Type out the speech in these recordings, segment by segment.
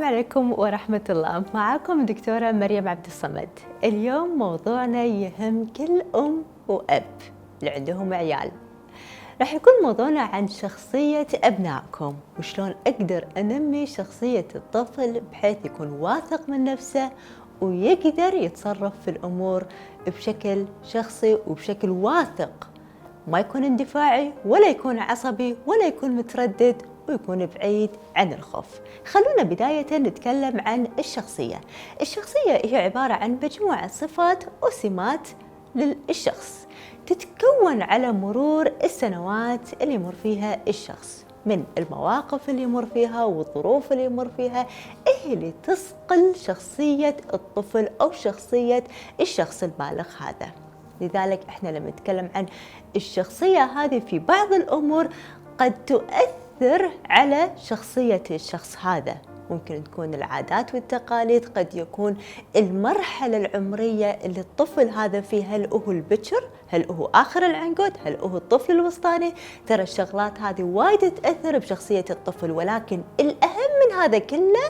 السلام عليكم ورحمة الله. معكم دكتورة مريم عبد الصمد. اليوم موضوعنا يهم كل أم وأب اللي عندهم عيال. راح يكون موضوعنا عن شخصية أبنائكم وشلون أقدر أنمي شخصية الطفل بحيث يكون واثق من نفسه ويقدر يتصرف في الأمور بشكل شخصي وبشكل واثق، ما يكون اندفاعي ولا يكون عصبي ولا يكون متردد ويكون بعيد عن الخوف. خلونا بداية نتكلم عن الشخصية. الشخصية هي عبارة عن مجموعة صفات وسمات للشخص تتكون على مرور السنوات اللي يمر فيها الشخص، من المواقف اللي يمر فيها والظروف اللي يمر فيها، إيه اللي تصقل شخصية الطفل أو شخصية الشخص البالغ هذا. لذلك احنا لما نتكلم عن الشخصية هذه في بعض الأمور قد تؤثر على شخصية الشخص هذا. ممكن تكون العادات والتقاليد، قد يكون المرحلة العمرية اللي الطفل هذا فيه، هل هو البكر، هل هو آخر العنقود، هل هو الطفل الوسطاني. ترى الشغلات هذه وايد تأثر بشخصية الطفل، ولكن الأهم من هذا كله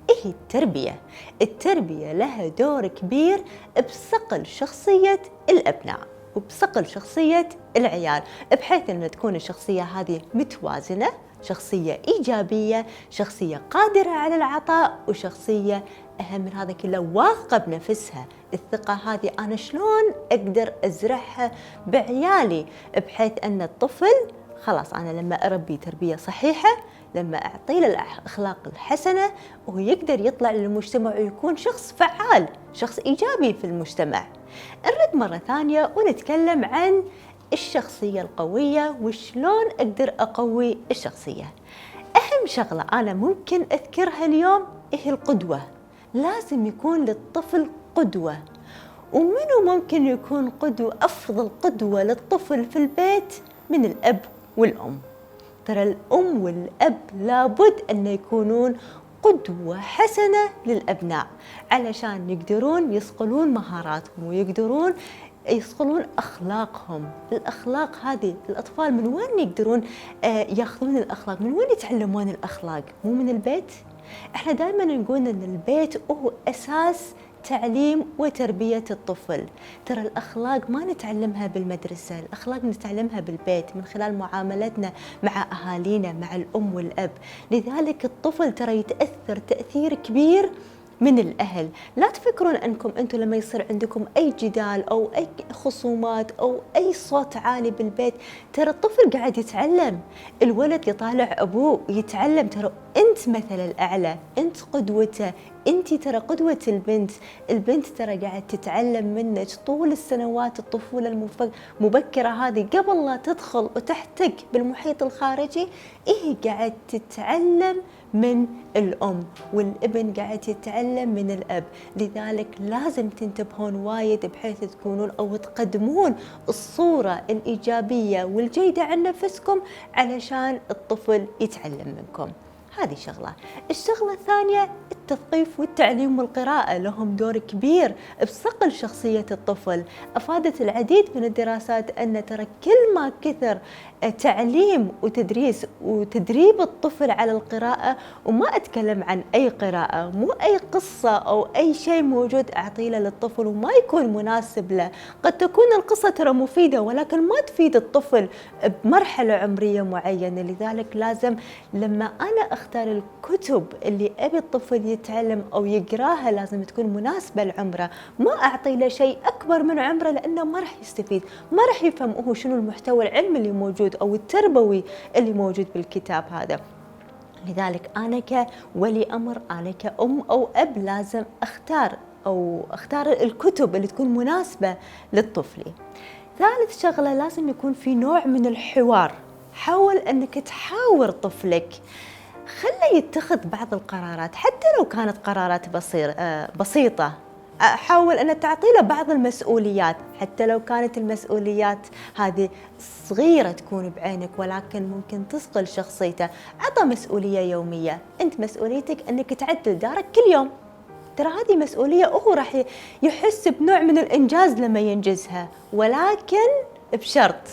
هي التربية. التربية لها دور كبير بصقل شخصية الأبناء وبصقل شخصية العيال، بحيث أن تكون الشخصية هذه متوازنة، شخصية إيجابية، شخصية قادرة على العطاء، وشخصية أهم من هذا كله واثقة بنفسها. الثقة هذه أنا شلون أقدر أزرعها بعيالي بحيث أن الطفل خلاص أنا لما أربي تربية صحيحة، لما أعطيه الأخلاق الحسنة، وهو يقدر يطلع للمجتمع ويكون شخص فعال، شخص إيجابي في المجتمع. نرد مرة ثانية ونتكلم عن الشخصية القوية وشلون أقدر أقوي الشخصية. أهم شغلة أنا ممكن أذكرها اليوم هي القدوة. لازم يكون للطفل قدوة. ومنو ممكن يكون قدوة؟ أفضل قدوة للطفل في البيت من الأب والأم. ترى الأم والأب لابد أن يكونون قدوة حسنة للأبناء علشان يقدرون يصقلون مهاراتهم ويقدرون يصقلون أخلاقهم. الأخلاق هذه الأطفال من وين يقدرون ياخذون الأخلاق؟ من وين يتعلمون الأخلاق؟ مو من البيت؟ احنا دائما نقول أن البيت هو أساس تعليم وتربية الطفل. ترى الأخلاق ما نتعلمها بالمدرسة، الأخلاق نتعلمها بالبيت من خلال معاملتنا مع أهالينا، مع الأم والأب. لذلك الطفل ترى يتأثر تأثير كبير من الأهل. لا تفكرون أنكم أنتم لما يصير عندكم أي جدال أو أي خصومات أو أي صوت عالي بالبيت، ترى الطفل قاعد يتعلم. الولد يطالع أبوه يتعلم. ترى أنت مثل الأعلى، أنت قدوته، أنت ترى قدوة البنت. البنت ترى قاعد تتعلم منك طول السنوات الطفولة المبكرة هذه، قبل لا تدخل وتحتك بالمحيط الخارجي. إيه قاعد تتعلم من الأم، والابن قاعد يتعلم من الأب. لذلك لازم تنتبهون وايد بحيث تكونون أو تقدمون الصورة الإيجابية والجيدة عن نفسكم علشان الطفل يتعلم منكم. هذه شغلة. الشغلة الثانية التثقيف والتعليم والقراءة لهم دور كبير بصقل شخصية الطفل. أفادت العديد من الدراسات أن ترى كل ما كثر تعليم وتدريس وتدريب الطفل على القراءة، وما أتكلم عن أي قراءة، مو أي قصة أو أي شيء موجود أعطيه للطفل وما يكون مناسب له. قد تكون القصة ترى مفيدة ولكن ما تفيد الطفل بمرحلة عمرية معينة. لذلك لازم لما أنا أختار الكتب اللي أبي الطفل يتعلم أو يقراها لازم تكون مناسبة لعمره. ما أعطي له شيء أكبر من عمره لأنه ما راح يستفيد، ما راح يفهم هو شنو المحتوى العلمي اللي موجود أو التربوي اللي موجود بالكتاب هذا. لذلك أنا كولي أمر، أنا كأم أو أب لازم أختار الكتب اللي تكون مناسبة للطفل. ثالث شغلة لازم يكون في نوع من الحوار. حاول أنك تحاور طفلك، خليه يتخذ بعض القرارات حتى لو كانت قرارات بسيطة. حاول أن تعطي له بعض المسؤوليات حتى لو كانت المسؤوليات هذه صغيرة تكون بعينك ولكن ممكن تصقل شخصيته. عطى مسؤولية يومية. أنت مسؤوليتك أنك تعدل دارك كل يوم. ترى هذه مسؤولية وهو راح يحس بنوع من الإنجاز لما ينجزها، ولكن بشرط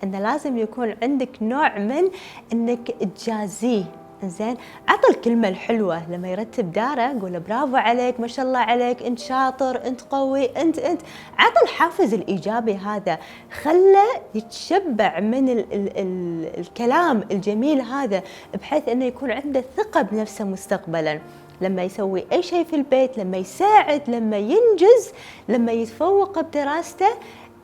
أن لازم يكون عندك نوع من أنك تجازيه. زين، عطى الكلمة الحلوة لما يرتب داره، قول برافو عليك، ما شاء الله عليك، انت شاطر، انت قوي، انت عطى الحافز الايجابي هذا، خلى يتشبع من ال الكلام الجميل هذا، بحيث انه يكون عنده ثقة بنفسه مستقبلا. لما يسوي اي شيء في البيت، لما يساعد، لما ينجز، لما يتفوق بدراسته،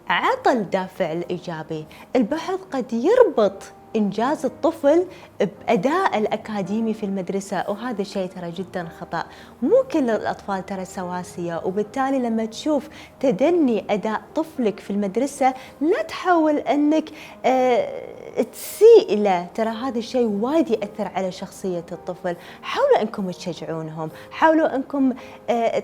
عطى الدافع الايجابي. البعض قد يربط إنجاز الطفل بأداء الأكاديمي في المدرسة، وهذا الشيء ترى جدا خطأ. مو كل الأطفال ترى سواسية، وبالتالي لما تشوف تدني أداء طفلك في المدرسة لا تحاول أنك تسيء له، ترى هذا الشيء وايد يأثر على شخصية الطفل. حاولوا أنكم تشجعونهم، حاولوا أنكم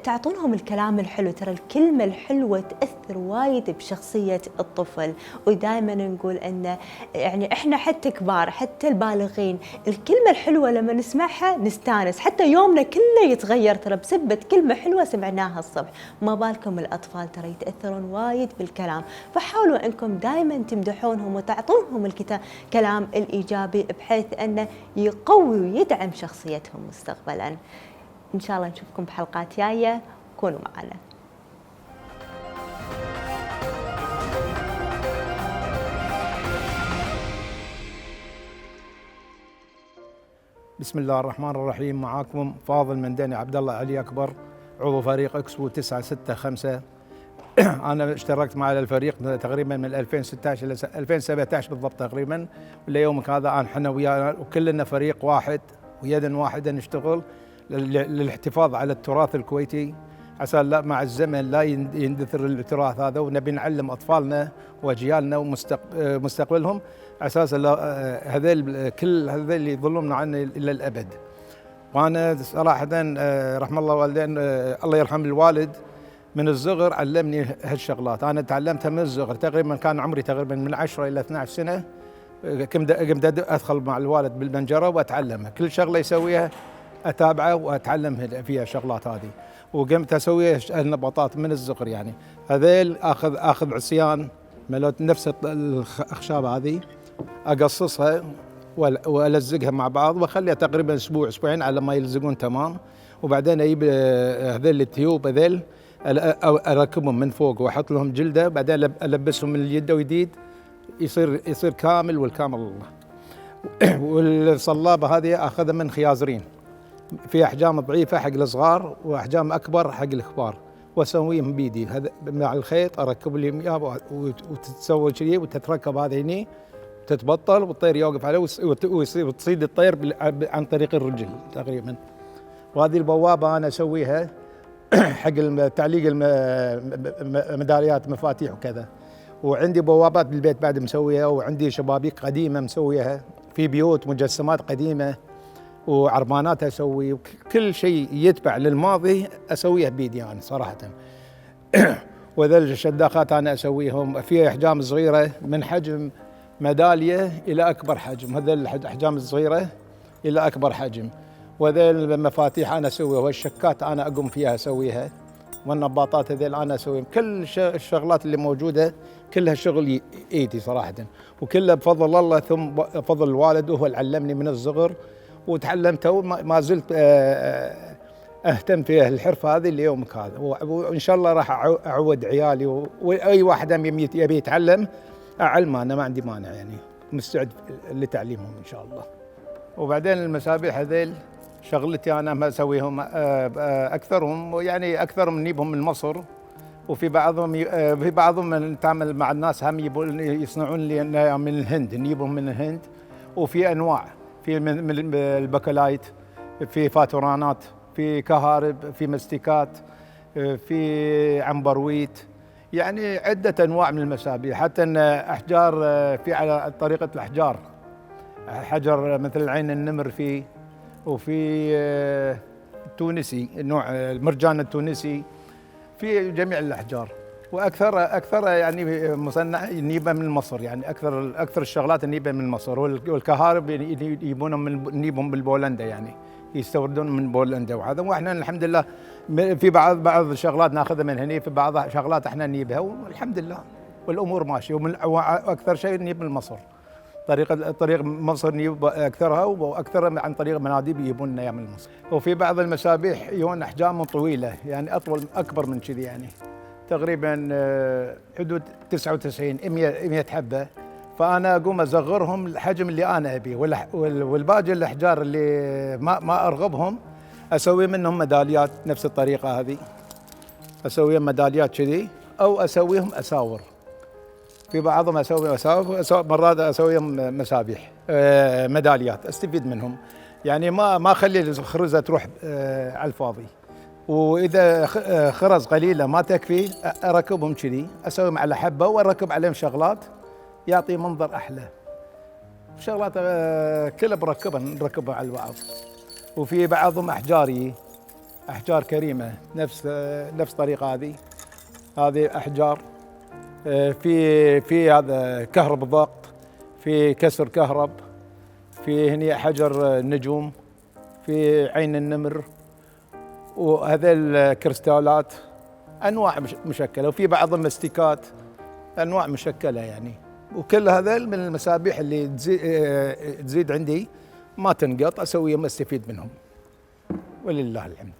تعطونهم الكلام الحلو، ترى الكلمة الحلوة تأثر وايد بشخصية الطفل. ودائما نقول أن يعني إحنا حتى كبار، حتى البالغين، الكلمة الحلوة لما نسمعها نستانس، حتى يومنا كله يتغير ترى بسبة كلمة حلوة سمعناها الصبح. ما بالكم الأطفال ترى يتأثرون وايد بالكلام. فحاولوا أنكم دائما تمدحونهم وتعطونهم الكلام الإيجابي، بحيث أنه يقوي ويدعم شخصيتهم مستقبلا. إن شاء الله نشوفكم بحلقات جاية، كونوا معنا. بسم الله الرحمن الرحيم. معاكم فاضل منداني عبد الله علي أكبر، عضو فريق اكسبو 965. أنا اشتركت مع الفريق تقريبا من 2016 إلى 2017 بالضبط تقريبا، وليومك هذا احنا ويانا وكلنا فريق واحد ويدا واحدة نشتغل للاحتفاظ على التراث الكويتي، عشان لا مع الزمن لا يندثر التراث هذا، ونبي نعلم أطفالنا وأجيالنا ومستقبلهم أساسا هذيل كل هذيل يظلون عنا إلى الأبد. وأنا صراحة رحم الله والدين، الله يرحم الوالد، من الصغر علمني هالشغلات. أنا تعلمتها من الصغر، تقريبا كان عمري تقريبا من 10 إلى 12 سنة، قمت أدخل مع الوالد بالبنجرة وأتعلمها، كل شغلة يسويها أتابعه وأتعلم فيها شغلات هذه، وقمت أسوي النباتات من الصغر. يعني هذيل أخذ عصيان ملوت نفس الأخشاب هذه، أقصصها وألزقها مع بعض وأخليها تقريبا أسبوع أسبوعين على ما يلزقون تمام، وبعدين أجيب هذيل التيوب هذيل أركبهم من فوق وأحط لهم جلدة، بعدين ألبسهم من الجلد وجديد، يصير كامل، والكامل الله. والصلابة هذه أخذها من خيازرين، في أحجام ضعيفة حق الصغار وأحجام أكبر حق الكبار، وأسويهم بيدي هذا مع الخيط، أركب لهم إياه وتتسوى شيء وتتركب هذه هني، تتبطل والطير يوقف عليه وتصيد الطير عن طريق الرجل تقريبا. وهذه البوابة أنا أسويها حق تعليق الميداليات مفاتيح وكذا. وعندي بوابات بالبيت بعد مسويها، وعندي شبابيك قديمة مسويها في بيوت، مجسمات قديمة وعربانات أسوي، كل شيء يتبع للماضي أسويه بيدي أنا صراحة. وذل الشداخات أنا أسويهم في أحجام صغيرة من حجم ميدالية إلى أكبر حجم، هذا الأحجام الصغيرة إلى أكبر حجم. وذل المفاتيح أنا أسويها، والشكات أنا أقوم فيها أسويها، والنباطات هذيل أنا أسويهم. كل الشغلات اللي موجودة كلها شغل إيدي صراحة، وكلها بفضل الله ثم بفضل الوالد، وهو اللي علمني من الصغر وتعلمته، وما زلت أهتم في الحرفة هذه ليومك هذا. وإن شاء الله راح أعود عيالي وأي واحد يبي يتعلم أعلمه، أنا ما عندي مانع، يعني مستعد لتعليمهم إن شاء الله. وبعدين المسابيح هذيل شغلتي أنا ما أسويهم، أكثرهم يعني أكثرهم نجيبهم من مصر، وفي بعضهم نتعامل مع الناس هم يصنعون لي من الهند، نجيبهم من الهند. وفي أنواع، في من البكلايت، في فاتورانات، في كهارب، في مستيكات، في عنبرويت، يعني عدة أنواع من المسابيح. حتى أن أحجار في على طريقة الأحجار، حجر مثل عين النمر فيه، وفي التونسي نوع المرجان التونسي، في جميع الأحجار. واكثر يعني مصنع نيبه من مصر، يعني اكثر الشغلات نيبه من مصر. والكهارب يجيبونهم نيبهم بالبولندا، يعني يستوردون من بولندا وهذا. واحنا الحمد لله في بعض الشغلات ناخذها من هنا، في بعض شغلات احنا نجيبها والحمد لله والامور ماشيه. واكثر شيء نجيب من مصر، طريق مصر نجيب اكثرها، واكثرها عن طريق مناديب يجيبون لنا اياه من مصر. وفي بعض المسابيح يجون احجام طويله، يعني اكبر من كذي، يعني تقريبا حدود 99 100 حبه. فانا اقوم اصغرهم الحجم اللي انا ابيه، والباقي الاحجار اللي ما ارغبهم اسوي منهم ميداليات نفس الطريقه هذه. اسويهم ميداليات كذي، او اسويهم اساور. في بعضهم اسوي اساور، مرات اسويهم مسابيح ميداليات استفيد منهم. يعني ما اخلي الخرزه تروح على الفاضي. واذا خرز قليله ما تكفي اركبهم كذي، اسويهم على حبه واركب عليهم شغلات يعطي منظر احلى. شغلات كلها نركبها على بعض. وفي بعضهم احجار كريمه نفس طريقه هذه احجار. في هذا كهرب ضغط، في كسر كهرب، في هني حجر نجوم، في عين النمر، وهذا كريستالات انواع مشكله، وفي بعض المستيكات انواع مشكله يعني. وكل هذا من المسابيح اللي تزيد عندي ما تنقط، اسويهم استفيد منهم ولله الحمد.